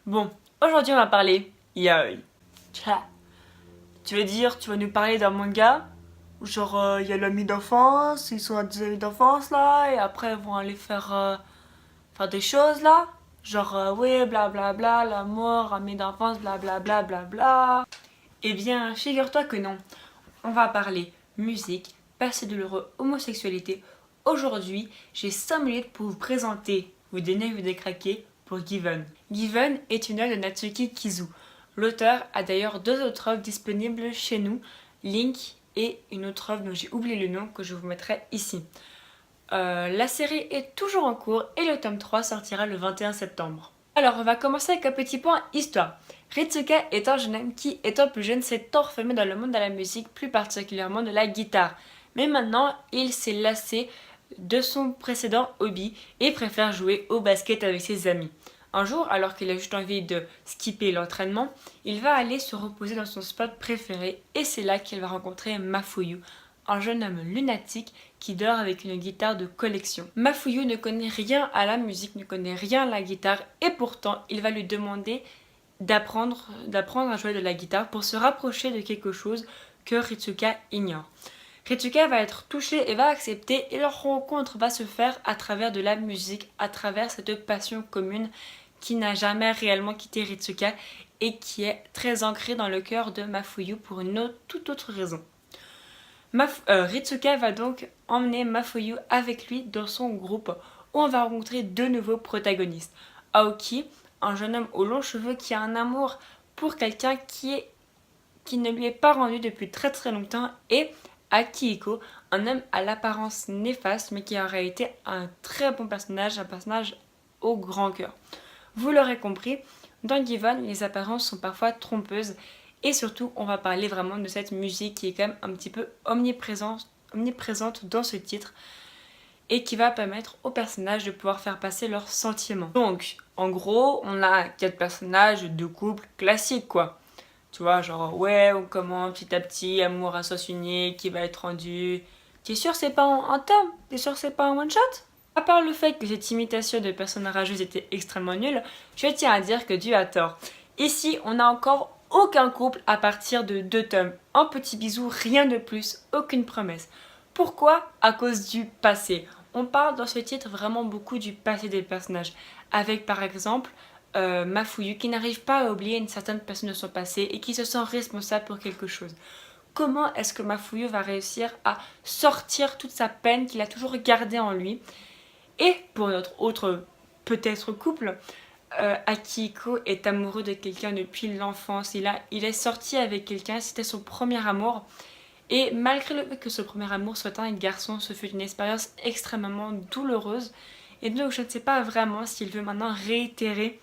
Bon, aujourd'hui on va parler yaoi. Tcha. Tu veux dire, tu vas nous parler d'un manga? Genre, il y a l'ami d'enfance, ils sont à des amis d'enfance là, et après ils vont aller faire des choses là? Genre, oui, blablabla, l'amour, ami d'enfance, blablabla, blabla. Eh bien, figure-toi que non. On va parler musique, passé douloureux, homosexualité. Aujourd'hui, j'ai 5 minutes pour vous présenter, vous donner, vous décraquer pour Given. Given est une œuvre de Natsuki Kizu. L'auteur a d'ailleurs deux autres œuvres disponibles chez nous, Link et une autre œuvre dont j'ai oublié le nom que je vous mettrai ici. La série est toujours en cours et le tome 3 sortira le 21 septembre. Alors, on va commencer avec un petit point histoire. Ritsuka est un jeune homme qui, étant plus jeune, s'est enfermé dans le monde de la musique, plus particulièrement de la guitare. Mais maintenant, il s'est lassé de son précédent hobby et préfère jouer au basket avec ses amis. Un jour, alors qu'il a juste envie de skipper l'entraînement, il va aller se reposer dans son spot préféré et c'est là qu'il va rencontrer Mafuyu, un jeune homme lunatique qui dort avec une guitare de collection. Mafuyu ne connaît rien à la musique, ne connaît rien à la guitare et pourtant il va lui demander d'apprendre à jouer de la guitare pour se rapprocher de quelque chose que Ritsuka ignore. Ritsuka va être touché et va accepter et leur rencontre va se faire à travers de la musique, à travers cette passion commune qui n'a jamais réellement quitté Ritsuka et qui est très ancrée dans le cœur de Mafuyu pour une toute autre raison. Ritsuka va donc emmener Mafuyu avec lui dans son groupe où on va rencontrer deux nouveaux protagonistes. Aoki, un jeune homme aux longs cheveux qui a un amour pour quelqu'un qui ne lui est pas rendu depuis très très longtemps, et Akihiko, un homme à l'apparence néfaste mais qui est en réalité un très bon personnage, un personnage au grand cœur. Vous l'aurez compris, dans Given, les apparences sont parfois trompeuses et surtout, on va parler vraiment de cette musique qui est quand même un petit peu omniprésente dans ce titre et qui va permettre aux personnages de pouvoir faire passer leurs sentiments. Donc, en gros, on a 4 personnages de couple classiques, quoi. Tu vois, genre, ouais, on commence petit à petit, amour à sens unique qui va être rendu. T'es sûr c'est pas un tome? T'es sûr c'est pas un one shot? À part le fait que cette imitation de personnes rageuses était extrêmement nulle, je tiens à dire que Dieu a tort. Ici, on n'a encore aucun couple à partir de 2 tomes. Un petit bisou, rien de plus, aucune promesse. Pourquoi? À cause du passé. On parle dans ce titre vraiment beaucoup du passé des personnages, avec par exemple Mafuyu qui n'arrive pas à oublier une certaine personne de son passé et qui se sent responsable pour quelque chose. Comment est-ce que Mafuyu va réussir à sortir toute sa peine qu'il a toujours gardée en lui? Et pour notre autre peut-être couple, Akihiko est amoureux de quelqu'un depuis l'enfance. Il est sorti avec quelqu'un, c'était son premier amour. Et malgré le fait que ce premier amour soit un garçon, ce fut une expérience extrêmement douloureuse. Et donc je ne sais pas vraiment s'il veut maintenant réitérer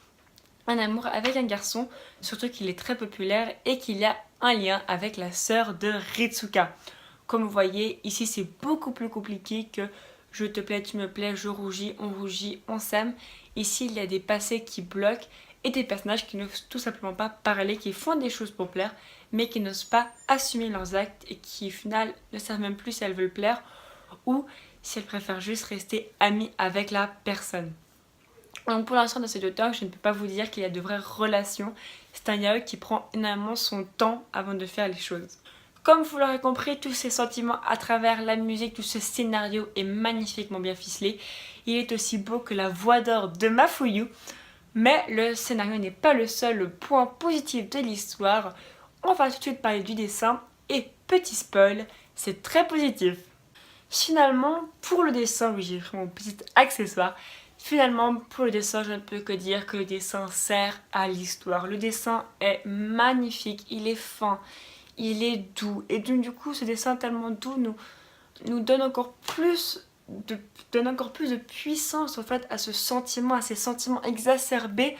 un amour avec un garçon, surtout qu'il est très populaire et qu'il y a un lien avec la sœur de Ritsuka. Comme vous voyez, ici c'est beaucoup plus compliqué que je te plais, tu me plais, je rougis, on s'aime. Ici il y a des passés qui bloquent et des personnages qui n'osent tout simplement pas parler, qui font des choses pour plaire, mais qui n'osent pas assumer leurs actes et qui au final ne savent même plus si elles veulent plaire ou si elles préfèrent juste rester amies avec la personne. Donc pour l'instant dans ces 2 tomes, je ne peux pas vous dire qu'il y a de vraies relations. C'est un yaoi qui prend énormément son temps avant de faire les choses. Comme vous l'aurez compris, tous ces sentiments à travers la musique, tout ce scénario est magnifiquement bien ficelé. Il est aussi beau que la voix d'or de Mafuyu. Mais le scénario n'est pas le seul point positif de l'histoire. On va tout de suite parler du dessin et petit spoil, c'est très positif. Finalement, pour le dessin, oui j'ai fait mon petit accessoire. Finalement, pour le dessin, je ne peux que dire que le dessin sert à l'histoire. Le dessin est magnifique, il est fin, il est doux. Et donc, du coup, ce dessin tellement doux nous donne encore plus de puissance en fait à ce sentiment, à ces sentiments exacerbés.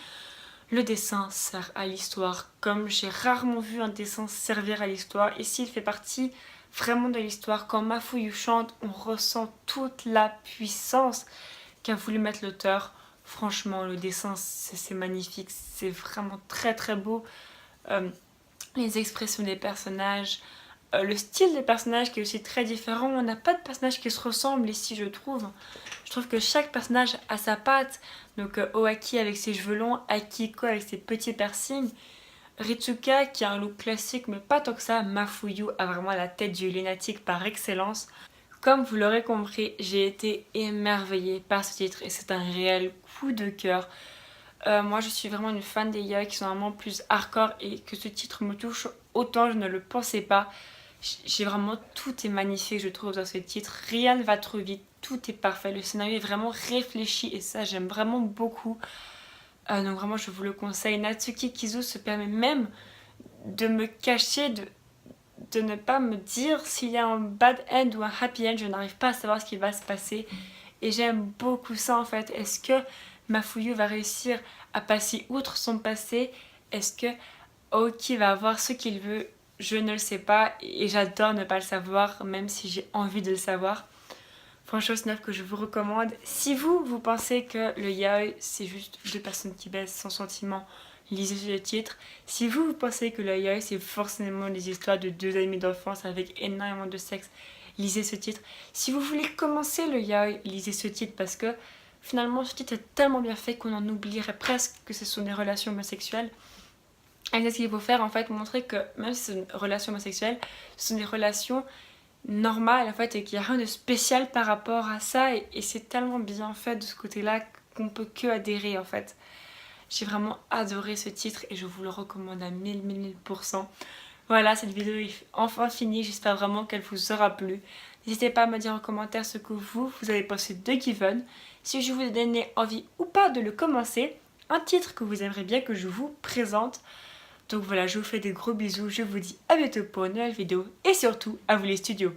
Le dessin sert à l'histoire, comme j'ai rarement vu un dessin servir à l'histoire. Ici, il fait partie vraiment de l'histoire. Quand Mafuyu chante, on ressent toute la puissance qu'a voulu mettre l'auteur. Franchement, le dessin, c'est magnifique, c'est vraiment très très beau. Les expressions des personnages, le style des personnages qui est aussi très différent. On n'a pas de personnages qui se ressemblent ici, je trouve. Je trouve que chaque personnage a sa patte. Donc Oaki avec ses cheveux longs, Akiko avec ses petits piercings, Ritsuka qui a un look classique mais pas tant que ça, Mafuyu a vraiment la tête du lunatique par excellence. Comme vous l'aurez compris, j'ai été émerveillée par ce titre et c'est un réel coup de cœur. Moi je suis vraiment une fan des yaoi qui sont vraiment plus hardcore et que ce titre me touche autant, je ne le pensais pas. J'ai vraiment, tout est magnifique je trouve dans ce titre, rien ne va trop vite, tout est parfait, le scénario est vraiment réfléchi et ça j'aime vraiment beaucoup. Donc vraiment je vous le conseille. Natsuki Kizu se permet même de me cacher, de ne pas me dire s'il y a un bad end ou un happy end, je n'arrive pas à savoir ce qui va se passer. Et j'aime beaucoup ça en fait. Est-ce que Mafuyu va réussir à passer outre son passé? Est-ce que Aoki va avoir ce qu'il veut? Je ne le sais pas et j'adore ne pas le savoir, même si j'ai envie de le savoir. Franchement, c'est une œuvre que je vous recommande. Si vous pensez que le yaoi c'est juste deux personnes qui baissent sans sentiment, lisez ce titre. Si vous pensez que le yaoi c'est forcément des histoires de deux amis d'enfance avec énormément de sexe, lisez ce titre. Si vous voulez commencer le yaoi, lisez ce titre parce que finalement ce titre est tellement bien fait qu'on en oublierait presque que ce sont des relations homosexuelles. Et c'est ce qu'il faut faire en fait, montrer que même si c'est une relation homosexuelle, ce sont des relations normales en fait et qu'il n'y a rien de spécial par rapport à ça et c'est tellement bien fait de ce côté-là qu'on peut que adhérer en fait. J'ai vraiment adoré ce titre et je vous le recommande à 1000%. Voilà, cette vidéo est enfin finie, j'espère vraiment qu'elle vous aura plu. N'hésitez pas à me dire en commentaire ce que vous avez pensé de Given, si je vous ai donné envie ou pas de le commencer, un titre que vous aimeriez bien que je vous présente. Donc voilà, je vous fais des gros bisous, je vous dis à bientôt pour une nouvelle vidéo et surtout à vous les studios.